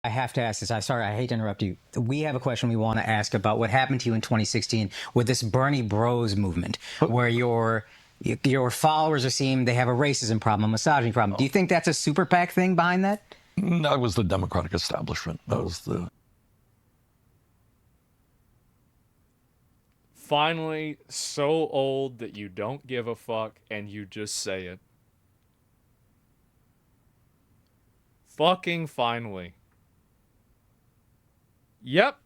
I have to ask this. Sorry, I hate to interrupt you. We have a question we want to ask about what happened to you in 2016 with this Bernie Bros movement, where your followers are seeing they have a racism problem, a misogyny problem. Do you think that's a super PAC thing behind that? That was the Democratic establishment. That was the... Finally, so old that you don't give a fuck and you just say it. Fucking finally. Yep.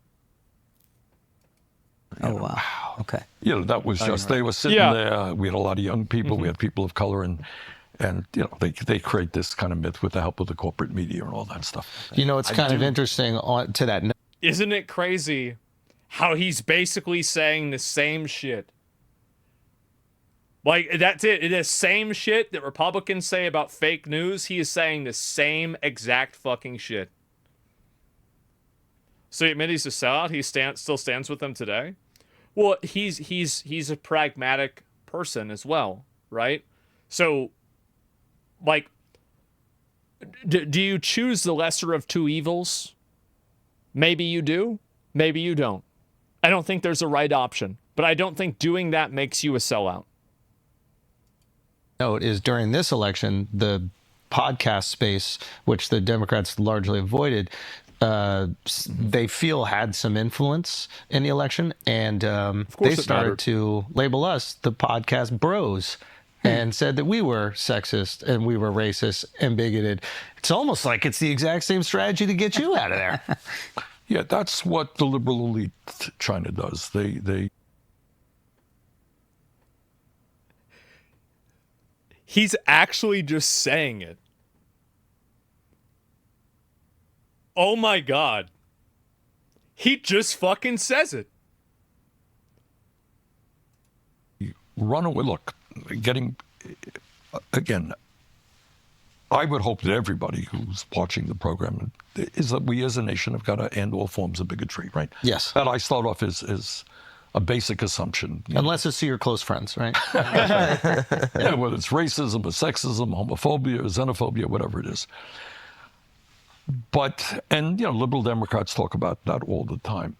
Oh, wow. Okay. You know, that was just, they were sitting there. We had a lot of young people. We had people of color, and you know, they create this kind of myth with the help of the corporate media and all that stuff. You know, it's kind of interesting to that. Isn't it crazy how he's basically saying the same shit? Like, that's it. It is same shit that Republicans say about fake news. He is saying the same exact fucking shit. So you admit he's a sellout? He still stands with them today? Well, he's a pragmatic person as well, right? So, like, do you choose the lesser of two evils? Maybe you do. Maybe you don't. I don't think there's a right option, but I don't think doing that makes you a sellout. Note is during this election, the podcast space, which the Democrats largely avoided, they feel had some influence in the election, and they started to label us the podcast bros and said that we were sexist and we were racist and bigoted. It's almost like it's the exact same strategy to get you out of there. Yeah, that's what the liberal elite China does. They He's actually just saying it. Oh my God. He just fucking says it. run away. Look, again, I would hope that everybody who's watching the program is that we as a nation have got to end all forms of bigotry, right? Yes. That I start off as a basic assumption. Unless it's to your close friends, right? Yeah, whether it's racism or sexism, homophobia, or xenophobia, whatever it is. But, and, you know, liberal Democrats talk about that all the time.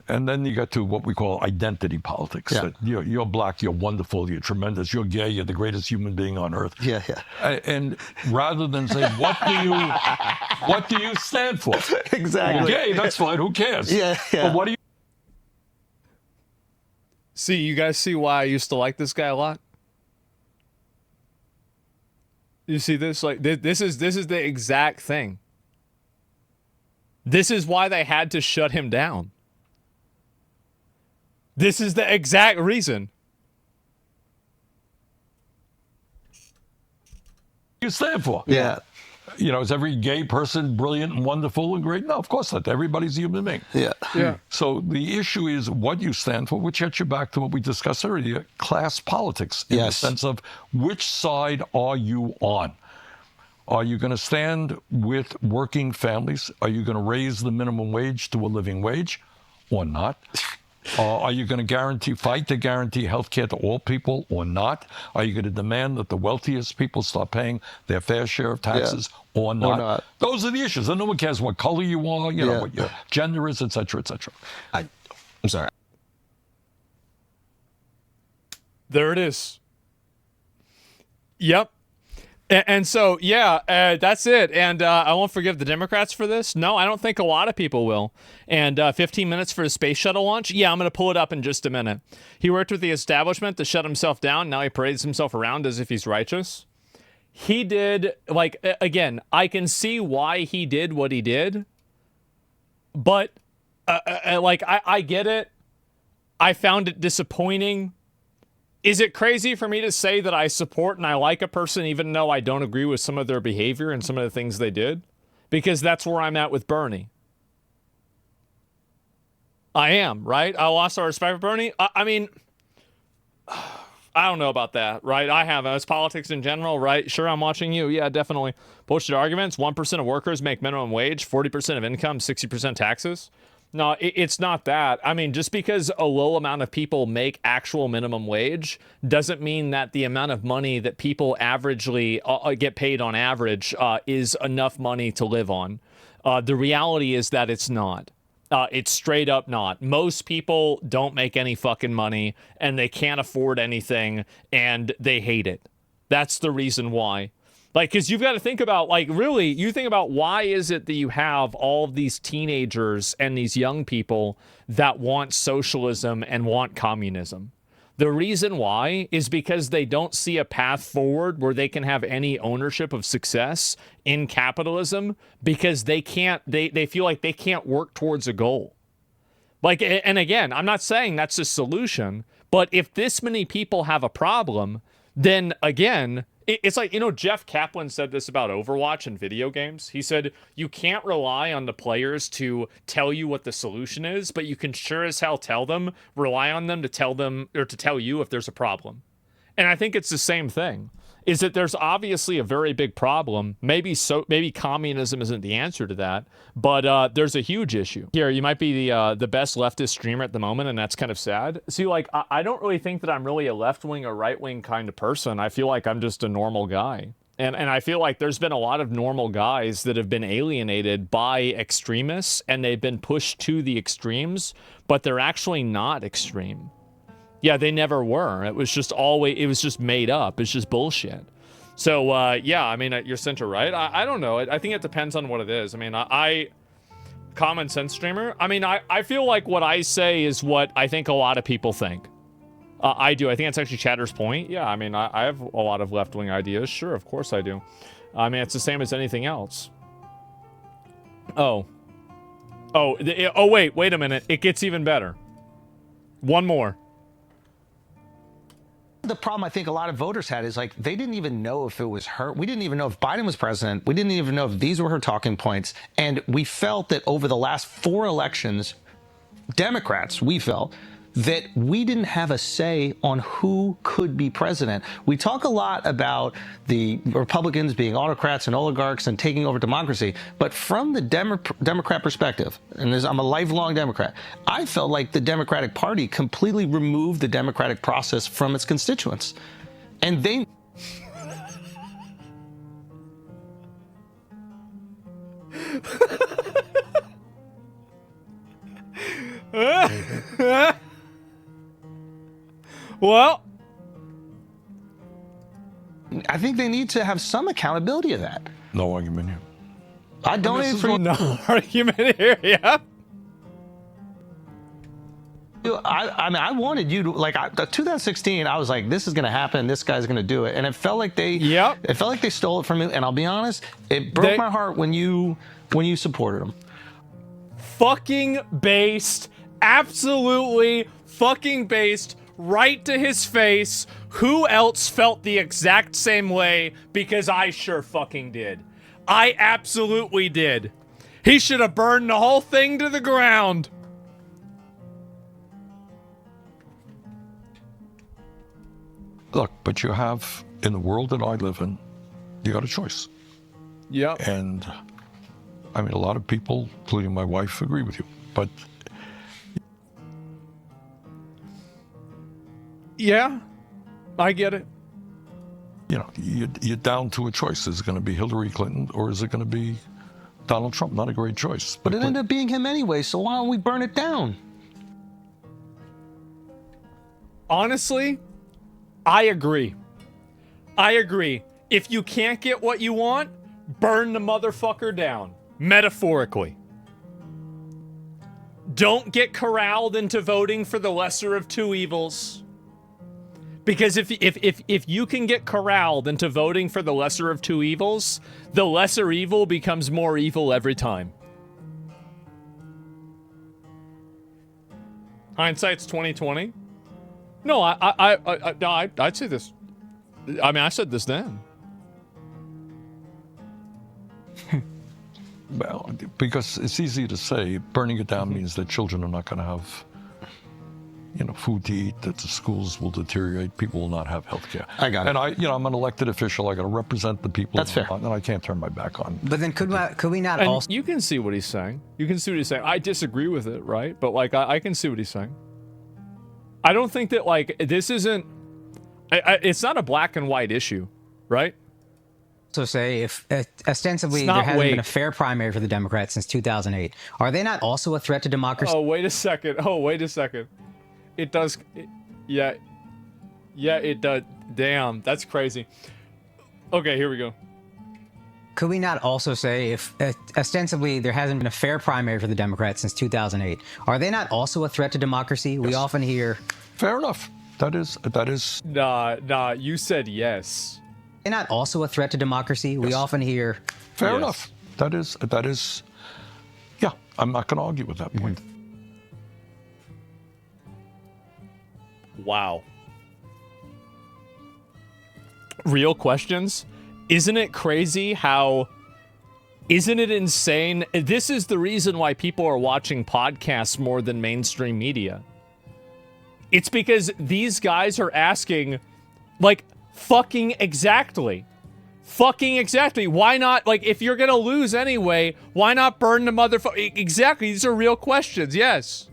And then you get to what we call identity politics. Yeah. That you're black, you're wonderful, you're tremendous, you're gay, you're the greatest human being on earth. Yeah, yeah. And rather than say, what do you stand for? Exactly. You're gay, that's fine, who cares? Yeah, yeah. But what do you... See, you guys see why I used to like this guy a lot? You see this? Like, this is the exact thing. This is why they had to shut him down. This is the exact reason. you stand for? Yeah. You know, is every gay person brilliant and wonderful and great? No, of course not. Everybody's a human being. Yeah. Yeah. So the issue is what you stand for, which gets you back to what we discussed earlier, class politics, in the sense of which side are you on? Are you going to stand with working families? Are you going to raise the minimum wage to a living wage or not? Are you going to fight to guarantee health care to all people or not? Are you going to demand that the wealthiest people start paying their fair share of taxes or not? Those are the issues. And no one cares what color you are, you know, what your gender is, et cetera, et cetera. I'm sorry. There it is. Yep. And so, yeah, that's it. And I won't forgive the Democrats for this. No, I don't think a lot of people will. And 15 minutes for the space shuttle launch? Yeah, I'm going to pull it up in just a minute. He worked with the establishment to shut himself down. Now he parades himself around as if he's righteous. He did, like, again, I can see why he did what he did. But, I get it. I found it disappointing. Is it crazy for me to say that I support and I like a person even though I don't agree with some of their behavior and some of the things they did? Because that's where I'm at with Bernie. I am, right? I lost our respect for Bernie. I mean, I don't know about that, right? I have. It's politics in general, right? Sure, I'm watching you. Yeah, definitely. Bullshit arguments. 1% of workers make minimum wage, 40% of income, 60% taxes. No, it's not that. I mean, just because a low amount of people make actual minimum wage doesn't mean that the amount of money that people averagely get paid on average is enough money to live on. The reality is that it's not. It's straight up not. Most people don't make any fucking money, and they can't afford anything, and they hate it. That's the reason why. Like, because you've got to think about, like, really, you think about why is it that you have all of these teenagers and these young people that want socialism and want communism? The reason why is because they don't see a path forward where they can have any ownership of success in capitalism, because they can't, they feel like they can't work towards a goal. Like, and again, I'm not saying that's a solution, but if this many people have a problem, then again, it's like, Jeff Kaplan said this about Overwatch and video games. He said, you can't rely on the players to tell you what the solution is, but you can sure as hell rely on them to tell you if there's a problem. And I think it's the same thing, is that there's obviously a very big problem. Maybe communism isn't the answer to that, but there's a huge issue. Here, you might be the best leftist streamer at the moment, and that's kind of sad. See, like, I don't really think that I'm really a left-wing or right-wing kind of person. I feel like I'm just a normal guy. And I feel like there's been a lot of normal guys that have been alienated by extremists, and they've been pushed to the extremes, but they're actually not extreme. Yeah, they never were. It was just made up. It's just bullshit. So, yeah, I mean, you're center right. I don't know. I think it depends on what it is. I mean, common sense streamer. I mean, I feel like what I say is what I think a lot of people think. I do. I think that's actually Chatter's point. Yeah, I mean, I have a lot of left-wing ideas. Sure, of course I do. I mean, it's the same as anything else. Wait a minute. It gets even better. One more. The problem I think a lot of voters had is, like, they didn't even know if it was her. We didn't even know if Biden was president. We didn't even know if these were her talking points. And we felt that over the last 4 elections, Democrats, we felt that we didn't have a say on who could be president. We talk a lot about the Republicans being autocrats and oligarchs and taking over democracy, but from the Democrat perspective, and I'm a lifelong Democrat, I felt like the Democratic Party completely removed the democratic process from its constituents. And they... Well, I think they need to have some accountability of that. No argument here. I donated for no argument here, yeah. I mean, I wanted you to, like, 2016, I was like, this is going to happen. This guy's going to do it. And it felt like they stole it from me. And I'll be honest, it broke my heart when you supported them. Fucking based. Absolutely fucking based. Right to his face. Who else felt the exact same way? Because I sure fucking did. I absolutely did. He should have burned the whole thing to the ground. Look, but you have, in the world that I live in, you got a choice. Yep. And I mean, a lot of people, including my wife, agree with you. But yeah, I get it. You know, you're down to a choice. Is it going to be Hillary Clinton or is it going to be Donald Trump? Not a great choice. But it ended up being him anyway, so why don't we burn it down? Honestly, I agree. I agree. If you can't get what you want, burn the motherfucker down. Metaphorically. Don't get corralled into voting for the lesser of two evils. Because if you can get corralled into voting for the lesser of two evils, the lesser evil becomes more evil every time. Hindsight's 2020. No, I'd say this. I mean, I said this then. Well, because it's easy to say burning it down means that children are not going to have, you know, food to eat, that the schools will deteriorate, people will not have health care. I got it. And I'm an elected official. I got to represent the people. That's fair. And I can't turn my back on. But then could we not And also? you can see what he's saying. You can see what he's saying. I disagree with it, right? But like, I can see what he's saying. I don't think that, like, this isn't. It's not a black and white issue, right? So say if ostensibly It's there not hasn't been a Wake. fair primary for the Democrats since 2008, are they not also a threat to democracy? Oh, wait a second. It does. Yeah. Yeah, it does. Damn, that's crazy. Okay, here we go. Could we not also say if ostensibly there hasn't been a fair primary for the Democrats since 2008, are they not also a threat to democracy? We often hear. Fair enough. That is. Nah, you said yes. They're not also a threat to democracy. We often hear. Fair Yes. enough. That is. Yeah, I'm not going to argue with that point. Wow. Real questions? Isn't it crazy how... Isn't it insane? This is the reason why people are watching podcasts more than mainstream media. It's because these guys are asking, like, fucking exactly. Fucking exactly. Why not, like, if you're gonna lose anyway, why not burn the motherfucker? Exactly, these are real questions, yes.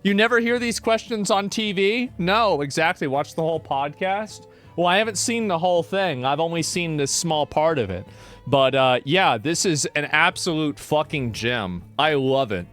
You never hear these questions on TV? No, exactly. Watch the whole podcast. Well, I haven't seen the whole thing. I've only seen this small part of it. But, yeah, this is an absolute fucking gem. I love it.